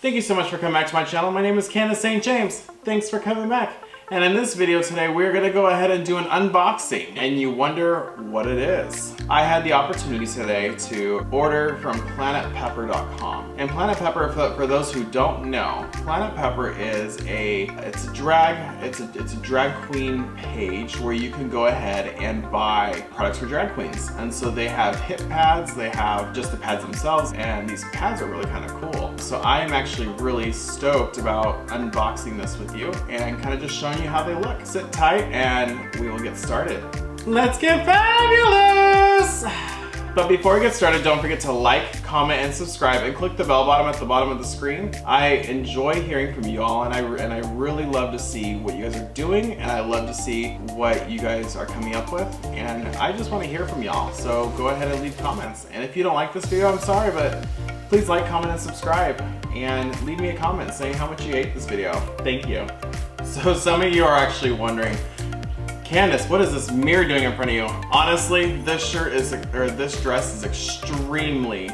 Thank you so much for coming back to my channel. My name is Candace St. James. Thanks for coming back. And in this video today, we're gonna go ahead and do an unboxing. And you wonder what it is. I had the opportunity today to order from planetpepper.com. And Planet Pepper, for those who don't know, Planet Pepper is a drag queen page where you can go ahead and buy products for drag queens. And so they have hip pads, they have just the pads themselves, and these pads are really kind of cool. So I am actually really stoked about unboxing this with you and kind of just showing you how they look. Sit tight and we will get started. Let's get fabulous! But before we get started, don't forget to like, comment, and subscribe, and click the bell button at the bottom of the screen. I enjoy hearing from you all, and I really love to see what you guys are doing, and I love to see what you guys are coming up with, and I just want to hear from y'all. So go ahead and leave comments. And if you don't like this video, I'm sorry, but please like, comment, and subscribe, and leave me a comment saying how much you hate this video. Thank you. So some of you are actually wondering, Candace, what is this mirror doing in front of you? Honestly, this dress is extremely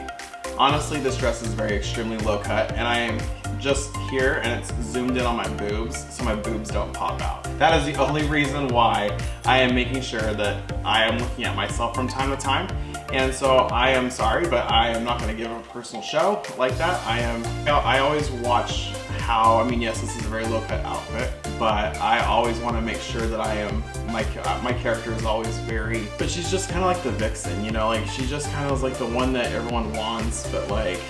low cut, and I am just here and it's zoomed in on my boobs so my boobs don't pop out. That is the only reason why I am making sure that I am looking at myself from time to time. And so I am sorry, but I am not going to give a personal show like that. I always watch how, I mean, yes, this is a very low cut outfit, but I always want to make sure that I am, my character is always very, but she's just kind of like the vixen, you know, like she just kind of is like the one that everyone wants, but like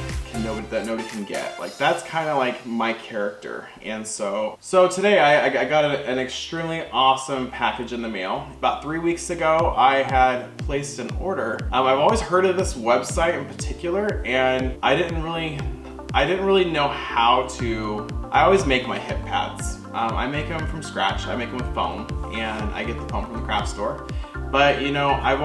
that nobody can get. Like that's kind of like my character. And so today I got an extremely awesome package in the mail. About 3 weeks ago, I had placed an order. I've always heard of this website in particular, and I didn't really know how to. I always make my hip pads. I make them from scratch. I make them with foam, and I get the foam from the craft store. But you know, I've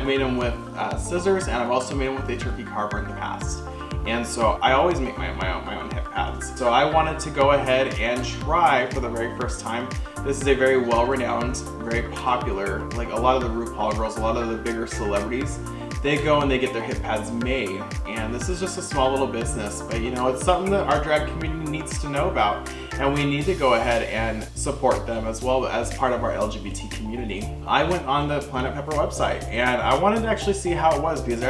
made them with scissors, and I've also made them with a turkey carver in the past. And so I always make my own hip pads. So I wanted to go ahead and try for the very first time. This is a very well-renowned, very popular, like a lot of the RuPaul girls, a lot of the bigger celebrities, they go and they get their hip pads made. And this is just a small little business, but you know, it's something that our drag community needs to know about. And we need to go ahead and support them as well as part of our LGBT community. I went on the Planet Pepper website and I wanted to actually see how it was because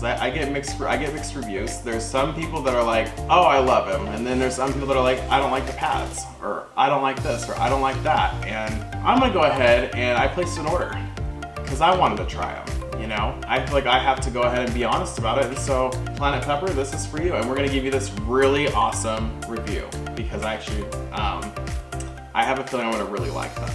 I get mixed reviews. There's some people that are like, oh, I love him. And then there's some people that are like, I don't like the pads, or I don't like this, or I don't like that. And I'm gonna go ahead and I placed an order because I wanted to try them. You know, I feel like I have to go ahead and be honest about it. And so Planet Pepper, this is for you. And we're gonna give you this really awesome review because I actually, I have a feeling I'm gonna really like them.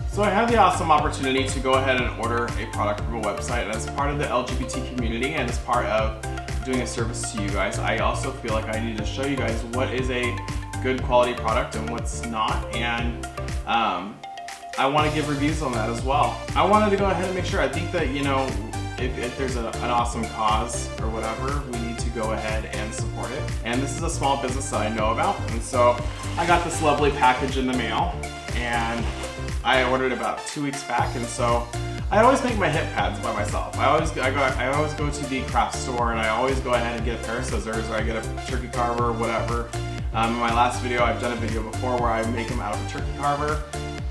So I had the awesome opportunity to go ahead and order a product from a website, and as part of the LGBT community and as part of doing a service to you guys, I also feel like I need to show you guys what is a good quality product and what's not. And I want to give reviews on that as well. I wanted to go ahead and make sure. I think that, you know, if there's an awesome cause or whatever, we need to go ahead and support it. And this is a small business that I know about. And so I got this lovely package in the mail and I ordered about 2 weeks back. And so I always make my hip pads by myself. I always go to the craft store and I always go ahead and get a pair of scissors, or I get a turkey carver or whatever. In my last video, I've done a video before where I make them out of a turkey carver.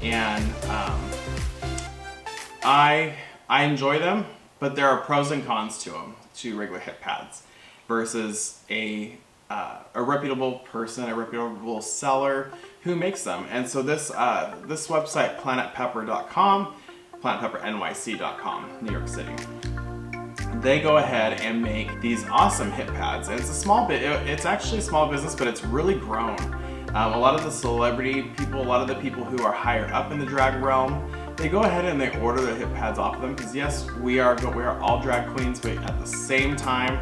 And I enjoy them, but there are pros and cons to them, to regular hip pads, versus a reputable person, a reputable seller who makes them. And so this website, planetpepper.com, planetpeppernyc.com, New York City, they go ahead and make these awesome hip pads. And it's a small bit, it's actually a small business, but it's really grown. A lot of the celebrity people, a lot of the people who are higher up in the drag realm, they go ahead and they order the hip pads off of them because yes, we are all drag queens, but at the same time,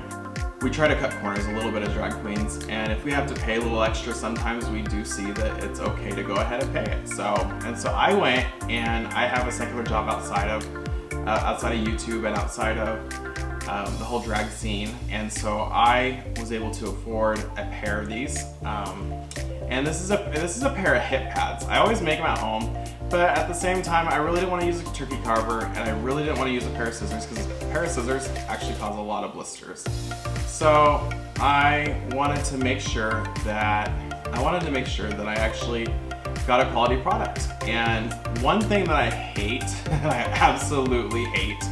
we try to cut corners a little bit as drag queens. And if we have to pay a little extra, sometimes we do see that it's okay to go ahead and pay it. So I went and I have a secular job outside of YouTube and outside of the whole drag scene, and so I was able to afford a pair of these. And this is a pair of hip pads. I always make them at home, but at the same time, I really didn't want to use a turkey carver, and I really didn't want to use a pair of scissors because a pair of scissors actually cause a lot of blisters. So I wanted to make sure that I actually got a quality product. And one thing that I hate, I absolutely hate,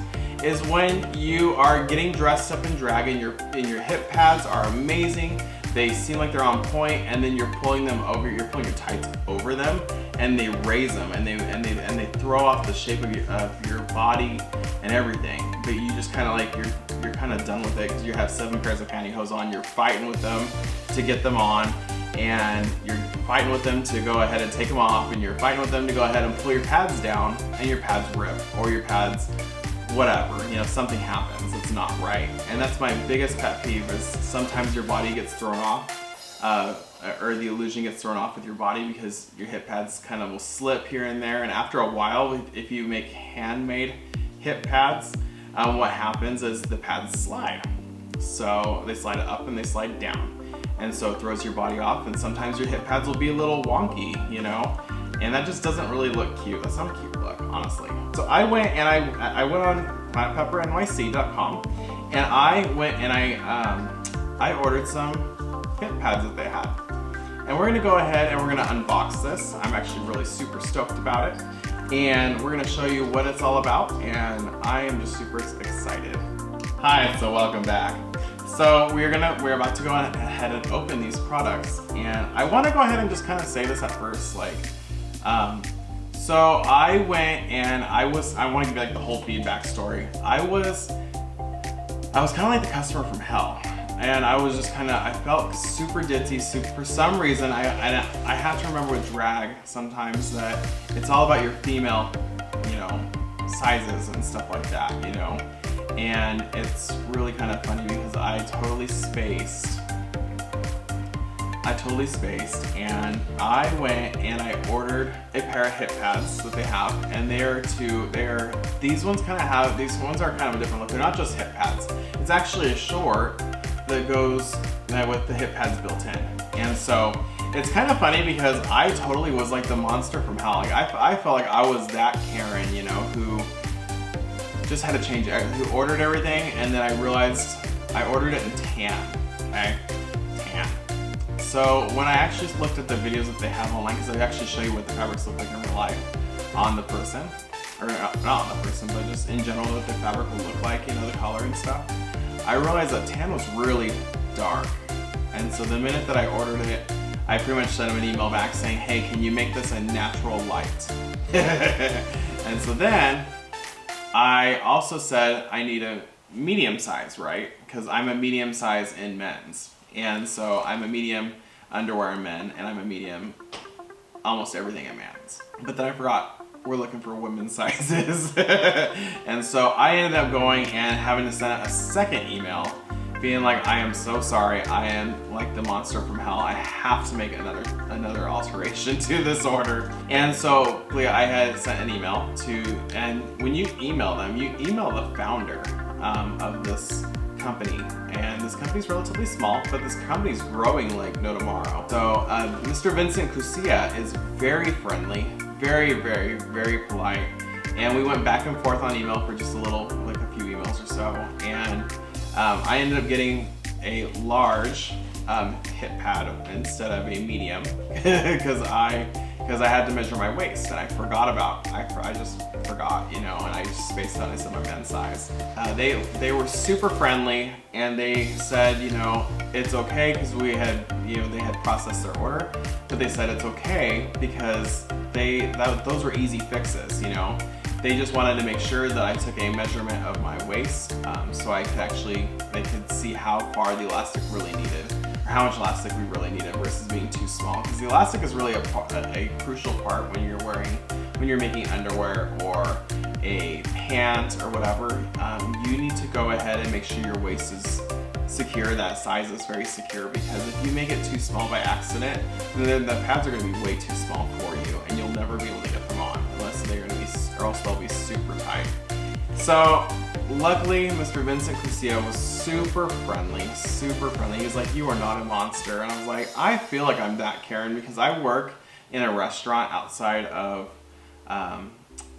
is when you are getting dressed up in drag and your hip pads are amazing. They seem like they're on point, and then you're pulling your tights over them, and they raise them, and they throw off the shape of your body and everything. But you just kind of like you're kind of done with it because you have 7 pairs of pantyhose on. You're fighting with them to get them on, and you're fighting with them to go ahead and take them off, and you're fighting with them to go ahead and pull your pads down, and your pads rip, or your pads, whatever, you know, something happens, it's not right. And that's my biggest pet peeve, is sometimes your body gets thrown off, or the illusion gets thrown off with your body because your hip pads kind of will slip here and there. And after a while, if you make handmade hip pads, what happens is the pads slide. So they slide up and they slide down. And so it throws your body off, and sometimes your hip pads will be a little wonky, you know? And that just doesn't really look cute. That's not a cute look, honestly. So I went and I went on PlanetPepperNYC.com, and I went and I ordered some hip pads that they had. And we're gonna go ahead and we're gonna unbox this. I'm actually really super stoked about it. And we're gonna show you what it's all about, and I am just super excited. Hi, so welcome back. So we're about to go ahead and open these products, and I want to go ahead and just kind of say this at first, like, so I went and I want to give you like the whole feedback story. I was kind of like the customer from hell, and I was just I felt super ditzy. For some reason, I have to remember with drag sometimes that it's all about your female, you know, sizes and stuff like that, you know. And it's really kind of funny because I totally spaced, and I went and I ordered a pair of hip pads that they have, and these ones are kind of a different look. They're not just hip pads. It's actually a short that goes with the hip pads built in. And so it's kind of funny because I totally was like the monster from hell. Like I felt like I was that Karen, you know, who just had to change it, who ordered everything, and then I realized I ordered it in tan, okay? Tan. So when I actually looked at the videos that they have online, because they actually show you what the fabrics look like in real life on the person, or not on the person, but just in general what the fabric will look like, you know, the color and stuff, I realized that tan was really dark. And so the minute that I ordered it, I pretty much sent them an email back saying, hey, can you make this a natural light? And so then, I also said I need a medium size, right? Because I'm a medium size in men's. And so I'm a medium underwear in men, and I'm a medium almost everything in men's. But then I forgot we're looking for women's sizes. And so I ended up going and having to send a second email being like, I am so sorry, I am like the monster from hell. I have to make another alteration to this order. And so I had sent an email and when you email them, you email the founder of this company. And this company's relatively small, but this company's growing like no tomorrow. So Mr. Vincent Cusia is very friendly, very, very, very polite. And we went back and forth on email for just like a few emails or so. And I ended up getting a large hip pad instead of a medium because I had to measure my waist, and I just forgot, you know, and I just spaced out and I said my men's size. They were super friendly, and they said, you know, it's okay because they had processed their order, but they said it's okay because those were easy fixes, you know. They just wanted to make sure that I took a measurement of my waist, so they could see how far the elastic really needed, or how much elastic we really needed versus being too small. Because the elastic is really a crucial part when you're making underwear or a pant or whatever. You need to go ahead and make sure your waist is secure, that size is very secure, because if you make it too small by accident, then the pads are going to be way too small for you, and you'll never be able to get them on or else they'll be super tight. So luckily, Mr. Vincent Cusia was super friendly. He's like, you are not a monster. And I was like, I feel like I'm that Karen because I work in a restaurant outside of,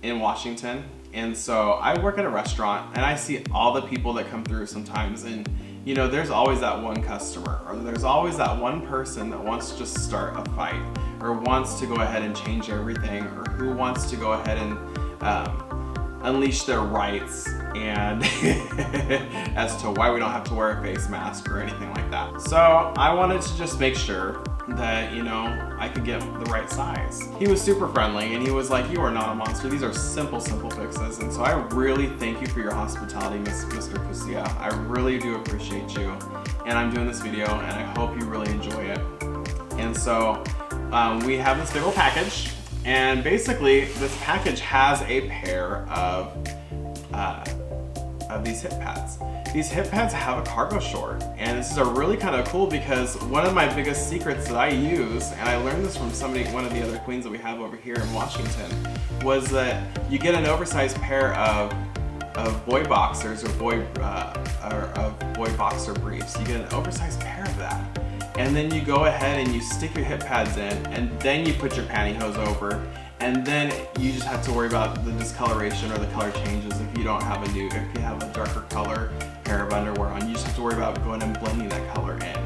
in Washington. And so I work at a restaurant, and I see all the people that come through sometimes, and you know, there's always that one customer, or there's always that one person that wants to just start a fight, or wants to go ahead and change everything, or who wants to go ahead and unleash their rights and as to why we don't have to wear a face mask or anything like that. So I wanted to just make sure that, you know, I could get the right size. He was super friendly and he was like, you are not a monster. These are simple fixes. And so I really thank you for your hospitality, Mr. Pusia. I really do appreciate you. And I'm doing this video and I hope you really enjoy it. And so we have this big old package, and basically this package has a pair of these hip pads. These hip pads have a cargo short, and this is a really kind of cool because one of my biggest secrets that I use, and I learned this from one of the other queens that we have over here in Washington, was that you get an oversized pair of boy boxers or boy boxer briefs. You get an oversized pair of that. And then you go ahead and you stick your hip pads in, and then you put your pantyhose over, and then you just have to worry about the discoloration or the color changes if you don't have if you have a darker color pair of underwear on. You just have to worry about going and blending that color in.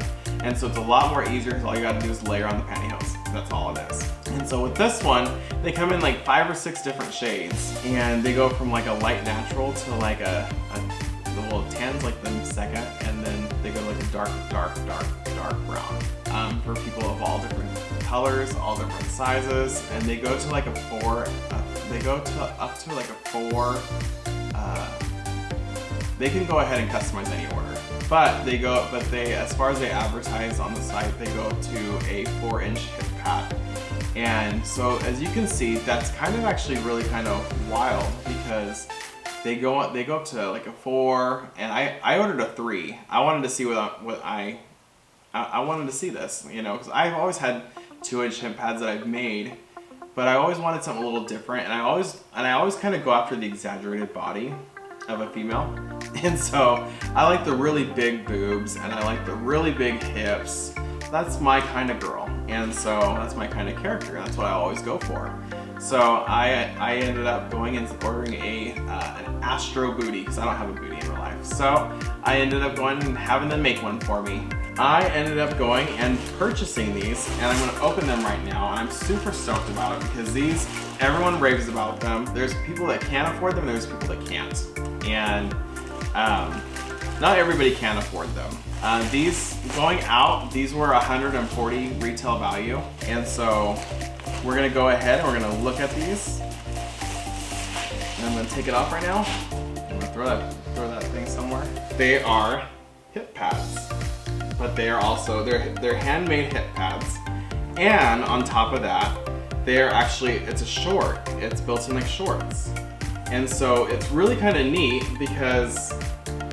And so it's a lot more easier because all you gotta do is layer on the pantyhose. That's all it is. And so with this one, they come in like 5 or 6 different shades, and they go from like a light natural to like the little tans, like the second, and then they go like a dark brown for people of all different colors, all different sizes, and they go to like a 4. They go to up to like a 4. They can go ahead and customize any order, but they as far as they advertise on the site, they go to a 4-inch hip pad. And so as you can see, that's kind of actually really kind of wild because they go up to like a 4, and I ordered a 3. I wanted to see I wanted to see this, you know, because I've always had 2-inch hip pads that I've made, but I always wanted something a little different, and I always kind of go after the exaggerated body of a female. And so I like the really big boobs and I like the really big hips. That's my kind of girl, and so that's my kind of character, and that's what I always go for. So I ended up going and ordering an Astro booty because I don't have a booty in real life. So I ended up going and having them make one for me. I ended up going and purchasing these, and I'm going to open them right now, and I'm super stoked about it because these, everyone raves about them. There's people that can afford them, there's people that can't. And not everybody can afford them. These going out, these were $140 retail value, and so we're gonna go ahead and we're gonna look at these. And I'm gonna take it off right now. I'm gonna throw that thing somewhere. They are hip pads, but they are also they're handmade hip pads, and on top of that, they're actually it's a short. It's built in like shorts, and so it's really kind of neat because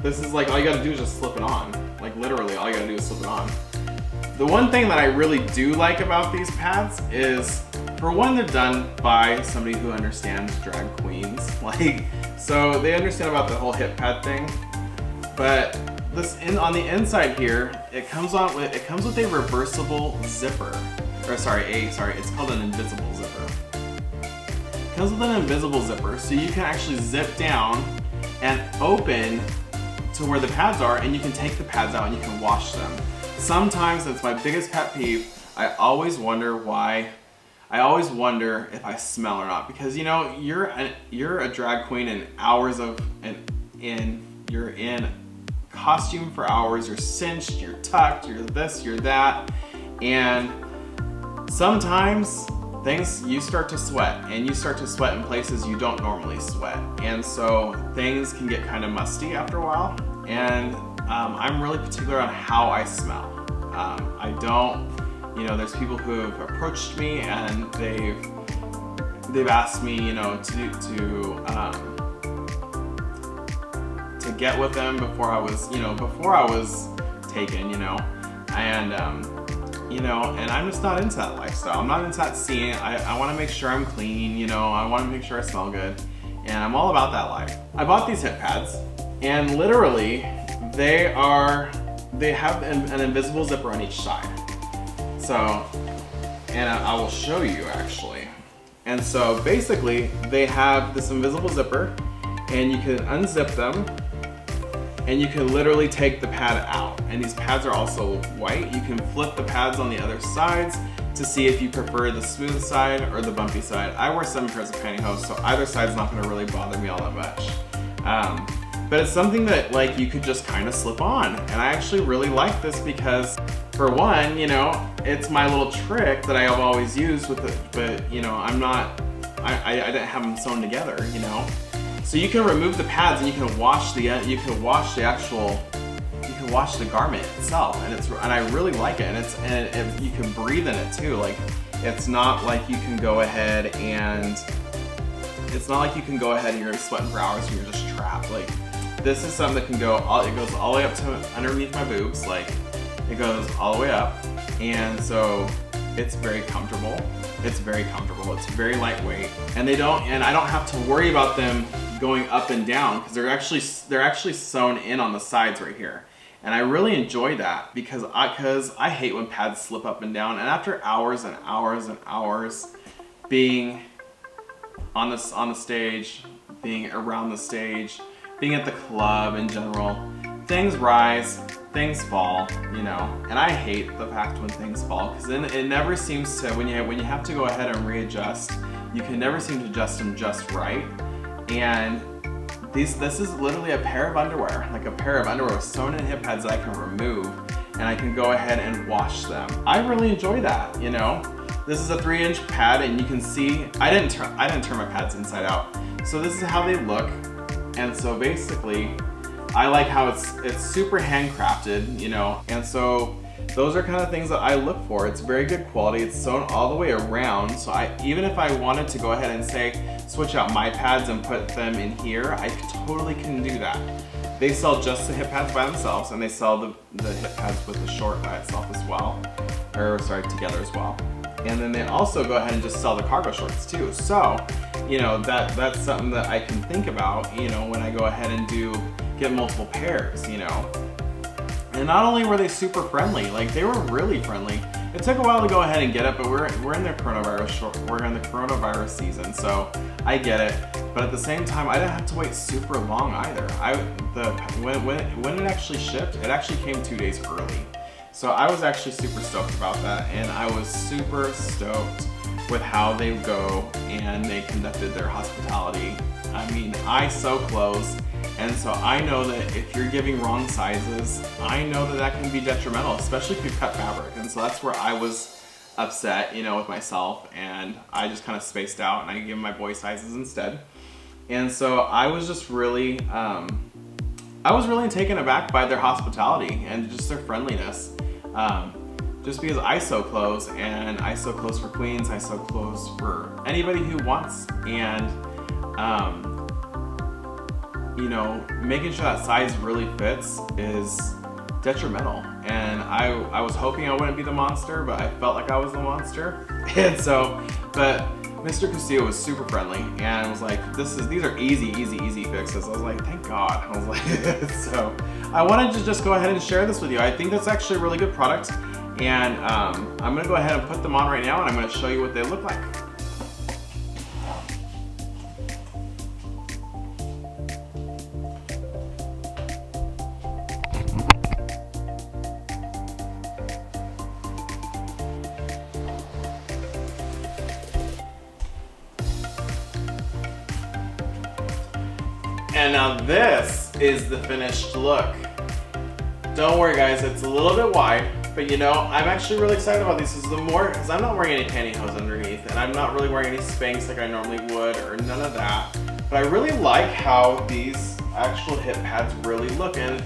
this is like all you gotta do is just slip it on. Like literally, all you gotta do is slip it on. The one thing that I really do like about these pads is, for one, they're done by somebody who understands drag queens. Like, so they understand about the whole hip pad thing. But on the inside here, it comes with a reversible zipper. It's called an invisible zipper. It comes with an invisible zipper, so you can actually zip down and open to where the pads are, and you can take the pads out and you can wash them. Sometimes, that's my biggest pet peeve, I always wonder if I smell or not, because you know, you're a drag queen and you're in costume for hours, you're cinched, you're tucked, you're this, you're that, and sometimes you start to sweat, and you start to sweat in places you don't normally sweat, and so things can get kind of musty after a while, and I'm really particular on how I smell. I don't, you know, there's people who have approached me and they've asked me, you know, to get with them before I was taken, you know, and you know, and I'm just not into that lifestyle. I'm not into that scene. I want to make sure I'm clean, you know, I want to make sure I smell good, and I'm all about that life. I bought these hip pads, and literally they have an invisible zipper on each side. So, and I will show you actually. And so basically they have this invisible zipper, and you can unzip them, and you can literally take the pad out. And these pads are also white. You can flip the pads on the other sides to see if you prefer the smooth side or the bumpy side. I wear 7 pairs of pantyhose, so either side's not gonna really bother me all that much. But it's something that like you could just kind of slip on. And I actually really like this because for one, you know, it's my little trick that I have always used with it, but you know, I didn't have them sewn together, you know. So you can remove the pads and you can wash the garment itself, and I really like it, and you can breathe in it too. Like it's not like you can go ahead and you're sweating for hours and you're just trapped. Like this is something that can go it goes all the way up to underneath my boobs, like it goes all the way up, and so it's very comfortable. It's very comfortable. It's very lightweight, and I don't have to worry about them going up and down because they're actually sewn in on the sides right here. And I really enjoy that because I hate when pads slip up and down, and after hours and hours and hours being on the stage, being around the stage, being at the club in general, things rise, things fall, you know, and I hate the fact when things fall because then it never seems to, when you have to go ahead and readjust, you can never seem to adjust them just right. And this is literally a pair of underwear, like a pair of underwear with sewn in hip pads that I can remove, and I can go ahead and wash them. I really enjoy that, you know. This is a 3-inch pad, and you can see I didn't turn my pads inside out. So this is how they look, and so basically, I like how it's super handcrafted, you know, and so those are kind of things that I look for. It's very good quality. It's sewn all the way around, so even if I wanted to go ahead and say switch out my pads and put them in here, I totally can do that. They sell just the hip pads by themselves, and they sell the hip pads with the short by itself as well, or sorry, together as well. And then they also go ahead and just sell the cargo shorts too. So, you know, that's something that I can think about, you know, when I go ahead and get multiple pairs, you know. And not only were they super friendly, like they were really friendly. It took a while to go ahead and get it, but we're in the coronavirus season, so I get it. But at the same time, I didn't have to wait super long either. When it actually shipped, it actually came 2 days early. So I was actually super stoked about that, and I was super stoked with how they go and they conducted their hospitality. I mean, I sew clothes, and so I know that if you're giving wrong sizes, I know that can be detrimental, especially if you cut fabric. And so that's where I was upset, you know, with myself, and I just kind of spaced out and I gave my boy sizes instead. And so I was just really, taken aback by their hospitality and just their friendliness. Just because I sew clothes, and I sew clothes for queens, I sew clothes for anybody who wants, and you know, making sure that size really fits is detrimental. And I was hoping I wouldn't be the monster, but I felt like I was the monster. And so, but Mr. Castillo was super friendly and was like, these are easy fixes. I was like, thank God. I was like, so I wanted to just go ahead and share this with you. I think that's actually a really good product, and I'm gonna go ahead and put them on right now, and I'm gonna show you what they look like. And now this is the finished look. Don't worry guys, it's a little bit wide, but you know, I'm actually really excited about these because I'm not wearing any pantyhose underneath, and I'm not really wearing any Spanx like I normally would, or none of that. But I really like how these actual hip pads really look, and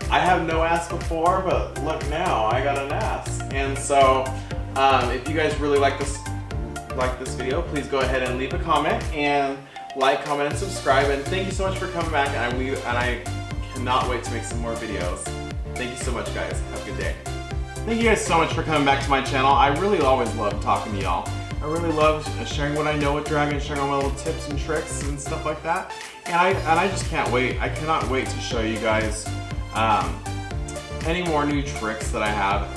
I have no ass before, but look now, I got an ass. And so, if you guys really like this video, please go ahead and leave a comment, and like, comment, and subscribe. And thank you so much for coming back, and I cannot wait to make some more videos. Thank you so much guys, have a good day. Thank you guys so much for coming back to my channel. I really always love talking to y'all. I really love sharing what I know with drag and sharing all my little tips and tricks and stuff like that. And I just can't wait. I cannot wait to show you guys any more new tricks that I have.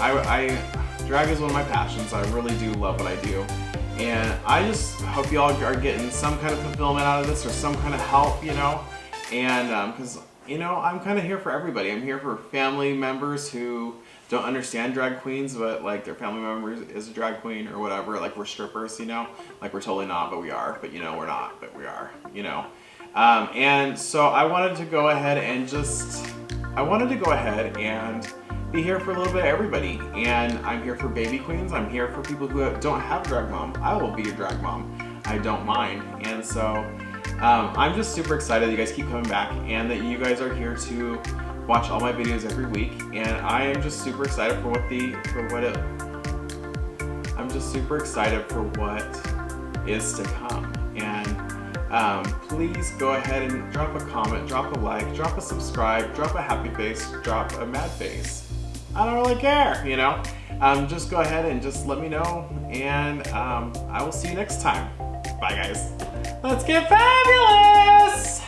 Drag is one of my passions. I really do love what I do. And I just hope y'all are getting some kind of fulfillment out of this, or some kind of help, you know. And because you know, I'm kind of here for everybody. I'm here for family members who don't understand drag queens, but like their family member is a drag queen or whatever. Like we're strippers, you know, like we're totally not, but we are. But you know, we're not, but we are. You know, and so I wanted to go ahead and be here for a little bit of everybody. And I'm here for baby queens. I'm here for people who don't have drag mom. I will be a drag mom. I don't mind. And so I'm just super excited that you guys keep coming back and that you guys are here to watch all my videos every week. And I am just super excited for what is to come. And please go ahead and drop a comment, drop a like, drop a subscribe, drop a happy face, drop a mad face. I don't really care, you know? Just go ahead and just let me know, and I will see you next time. Bye, guys. Let's get fabulous!